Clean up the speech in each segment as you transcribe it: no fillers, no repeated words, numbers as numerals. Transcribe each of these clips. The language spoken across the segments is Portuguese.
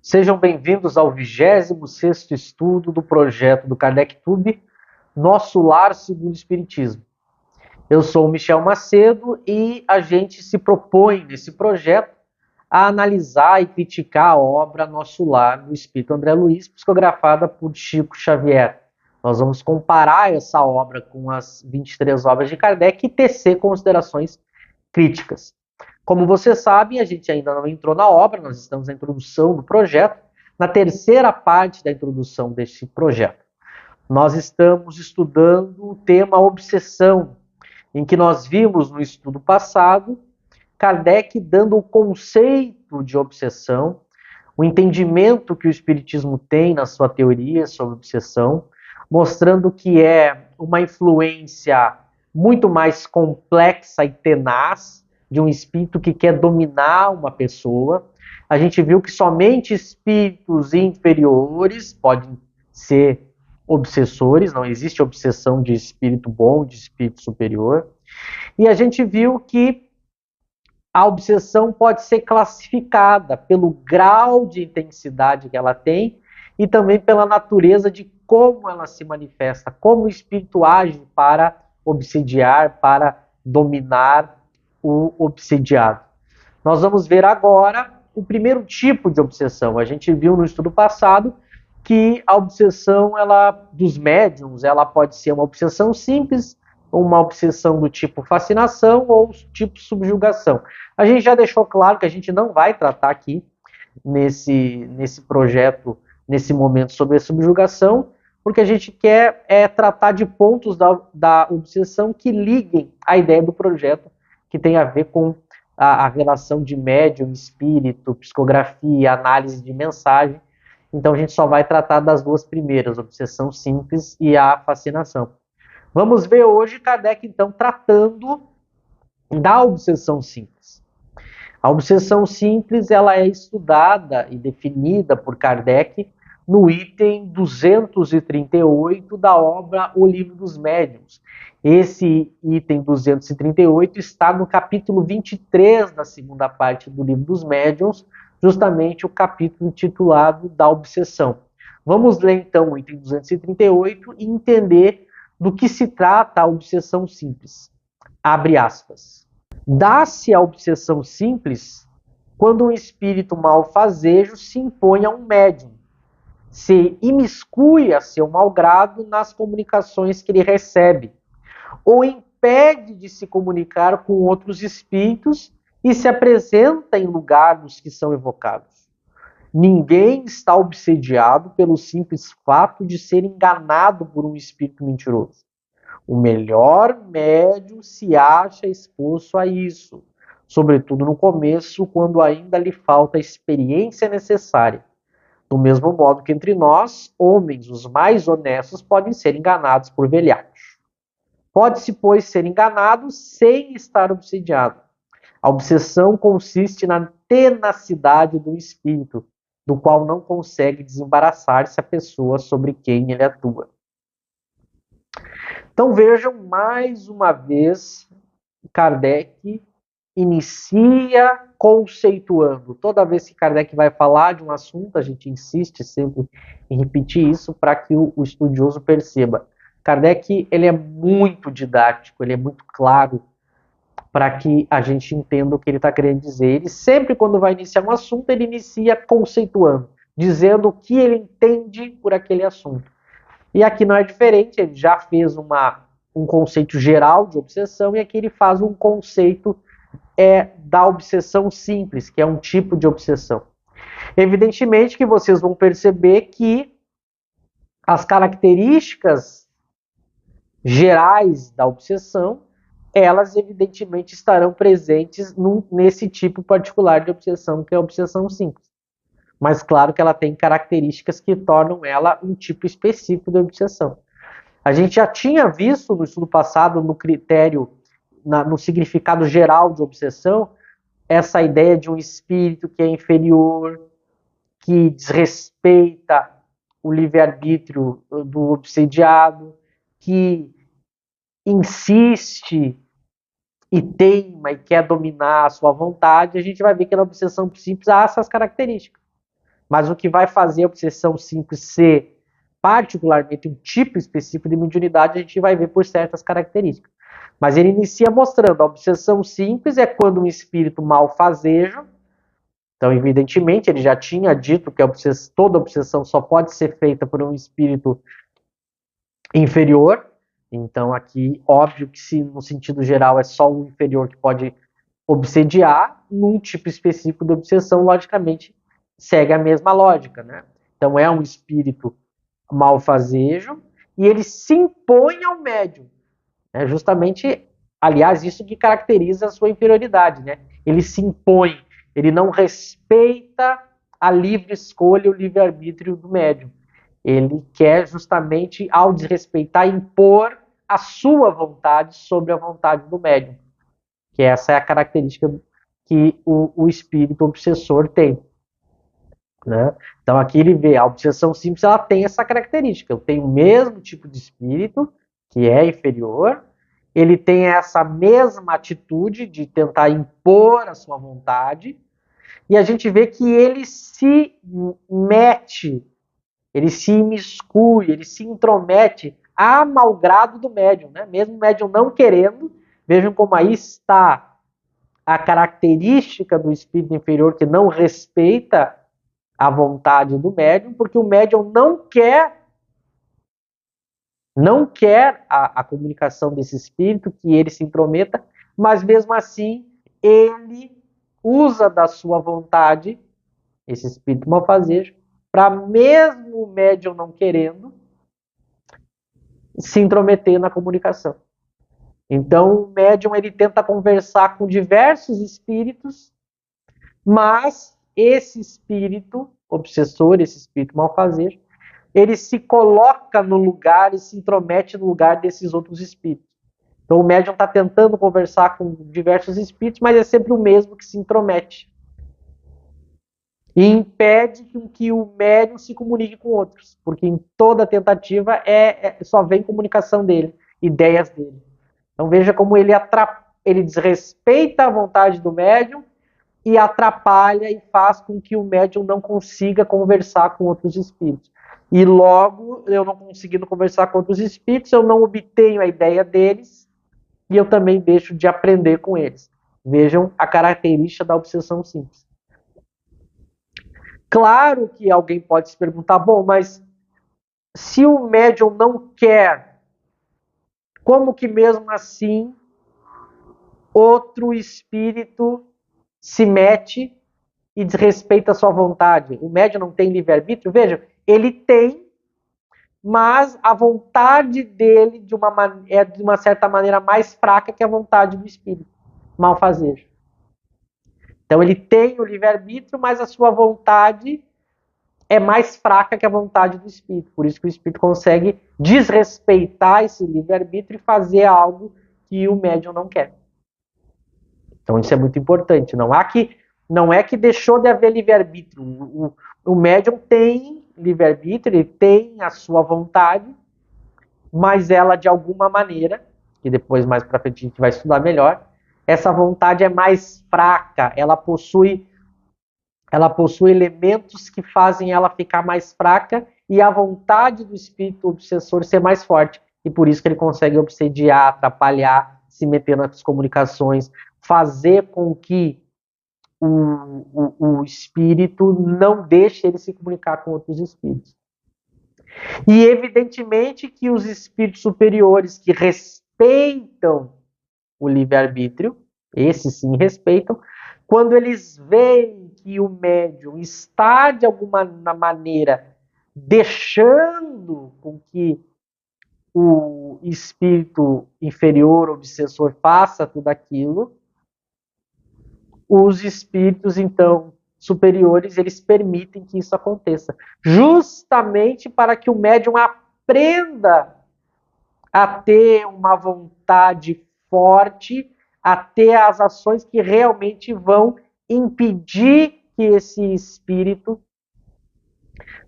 Sejam bem-vindos ao 26º estudo do projeto do KardecTube, Nosso Lar Segundo o Espiritismo. Eu sou o Michel Macedo e a gente se propõe nesse projeto a analisar e criticar a obra Nosso Lar, do Espírito André Luiz, psicografada por Chico Xavier. Nós vamos comparar essa obra com as 23 obras de Kardec e tecer considerações críticas. Como vocês sabem, a gente ainda não entrou na obra, nós estamos na introdução do projeto, na terceira parte da introdução deste projeto. Nós estamos estudando o tema obsessão, em que nós vimos no estudo passado Kardec dando o conceito de obsessão, o entendimento que o Espiritismo tem na sua teoria sobre obsessão, mostrando que é uma influência muito mais complexa e tenaz de um espírito que quer dominar uma pessoa. A gente viu que somente espíritos inferiores podem ser obsessores, não existe obsessão de espírito bom, de espírito superior. E a gente viu que a obsessão pode ser classificada pelo grau de intensidade que ela tem e também pela natureza de como ela se manifesta, como o espírito age para obsediar, para dominar o obsediado. Nós vamos ver agora o primeiro tipo de obsessão. A gente viu no estudo passado que a obsessão dos médiums, ela pode ser uma obsessão simples, uma obsessão do tipo fascinação ou tipo subjugação. A gente já deixou claro que a gente não vai tratar aqui nesse projeto, nesse momento, sobre a subjugação, porque a gente quer tratar de pontos da obsessão que liguem à ideia do projeto, que tem a ver com a relação de médium, espírito, psicografia, análise de mensagem. Então a gente só vai tratar das duas primeiras, obsessão simples e a fascinação. Vamos ver hoje Kardec, então, tratando da obsessão simples. A obsessão simples ela é estudada e definida por Kardec no item 238 da obra O Livro dos Médiuns. Esse item 238 está no capítulo 23 da segunda parte do Livro dos Médiuns, justamente o capítulo intitulado da obsessão. Vamos ler então o item 238 e entender do que se trata a obsessão simples. Abre aspas. Dá-se a obsessão simples quando um espírito malfazejo se impõe a um médium, se imiscui a seu malgrado nas comunicações que ele recebe, ou impede de se comunicar com outros espíritos e se apresenta em lugar dos que são evocados. Ninguém está obsediado pelo simples fato de ser enganado por um espírito mentiroso. O melhor médium se acha exposto a isso, sobretudo no começo, quando ainda lhe falta a experiência necessária. Do mesmo modo que entre nós, homens, os mais honestos podem ser enganados por velhacos. Pode-se, pois, ser enganado sem estar obsediado. A obsessão consiste na tenacidade do espírito, do qual não consegue desembaraçar-se a pessoa sobre quem ele atua. Então vejam, mais uma vez, Kardec inicia conceituando. Toda vez que Kardec vai falar de um assunto, a gente insiste sempre em repetir isso para que o estudioso perceba. Kardec ele é muito didático, ele é muito claro para que a gente entenda o que ele está querendo dizer. Ele sempre, quando vai iniciar um assunto, ele inicia conceituando, dizendo o que ele entende por aquele assunto. E aqui não é diferente, ele já fez um conceito geral de obsessão e aqui ele faz um conceito da obsessão simples, que é um tipo de obsessão. Evidentemente que vocês vão perceber que as características gerais da obsessão, elas evidentemente estarão presentes nesse tipo particular de obsessão, que é a obsessão simples. Mas claro que ela tem características que tornam ela um tipo específico de obsessão. A gente já tinha visto no estudo passado, no critério, no significado geral de obsessão, essa ideia de um espírito que é inferior, que desrespeita o livre-arbítrio do obsediado, que insiste e teima e quer dominar a sua vontade. A gente vai ver que na obsessão simples há essas características. Mas o que vai fazer a obsessão simples ser particularmente um tipo específico de mediunidade, a gente vai ver por certas características. Mas ele inicia mostrando, a obsessão simples é quando um espírito malfazejo, então evidentemente ele já tinha dito que toda obsessão só pode ser feita por um espírito inferior, então aqui óbvio que se no sentido geral é só o inferior que pode obsediar, num tipo específico de obsessão, logicamente, segue a mesma lógica, né? Então é um espírito malfazejo e ele se impõe ao médium. É justamente, aliás, isso que caracteriza a sua inferioridade, né? Ele se impõe, ele não respeita a livre escolha, o livre-arbítrio do médium. Ele quer justamente, ao desrespeitar, impor a sua vontade sobre a vontade do médium. Que essa é a característica que o espírito obsessor tem. Né? Então aqui ele vê, a obsessão simples ela tem essa característica. Eu tenho o mesmo tipo de espírito, que é inferior, ele tem essa mesma atitude de tentar impor a sua vontade, e a gente vê que ele se mete, ele se imiscui, ele se intromete a malgrado do médium, né? Mesmo o médium não querendo. Vejam como aí está a característica do espírito inferior que não respeita a vontade do médium, porque o médium não quer a comunicação desse espírito, que ele se intrometa, mas mesmo assim ele usa da sua vontade, esse espírito malfazejo, para mesmo o médium não querendo, se intrometer na comunicação. Então o médium ele tenta conversar com diversos espíritos, mas esse espírito obsessor, esse espírito malfazejo, ele se coloca no lugar e se intromete no lugar desses outros espíritos. Então o médium está tentando conversar com diversos espíritos, mas é sempre o mesmo que se intromete. E impede que o médium se comunique com outros, porque em toda tentativa só vem comunicação dele, ideias dele. Então veja como ele desrespeita a vontade do médium e atrapalha e faz com que o médium não consiga conversar com outros espíritos. E logo, eu não conseguindo conversar com outros espíritos, eu não obtenho a ideia deles e eu também deixo de aprender com eles. Vejam a característica da obsessão simples. Claro que alguém pode se perguntar, bom, mas se o médium não quer, como que mesmo assim outro espírito se mete e desrespeita a sua vontade? O médium não tem livre-arbítrio? Veja, ele tem, mas a vontade dele é de uma certa maneira mais fraca que a vontade do espírito malfazejo. Então ele tem o livre-arbítrio, mas a sua vontade é mais fraca que a vontade do espírito. Por isso que o espírito consegue desrespeitar esse livre-arbítrio e fazer algo que o médium não quer. Então isso é muito importante. Não é que deixou de haver livre-arbítrio. O médium tem livre-arbítrio, ele tem a sua vontade, mas ela de alguma maneira, que depois mais para frente a gente vai estudar melhor, essa vontade é mais fraca, ela possui elementos que fazem ela ficar mais fraca e a vontade do espírito obsessor ser mais forte. E por isso que ele consegue obsediar, atrapalhar, se meter nas comunicações, fazer com que o espírito não deixe ele se comunicar com outros espíritos. E evidentemente que os espíritos superiores que respeitam o livre-arbítrio, esses sim respeitam, quando eles veem que o médium está de alguma maneira deixando com que o espírito inferior, obsessor, faça tudo aquilo, os espíritos, então, superiores, eles permitem que isso aconteça. Justamente para que o médium aprenda a ter uma vontade forte, a ter as ações que realmente vão impedir que esse espírito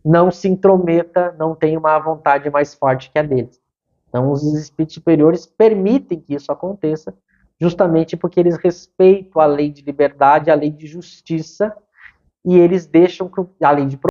não se intrometa, não tenha uma vontade mais forte que a deles. Então, os espíritos superiores permitem que isso aconteça, justamente porque eles respeitam a lei de liberdade, a lei de justiça, e eles deixam que a lei de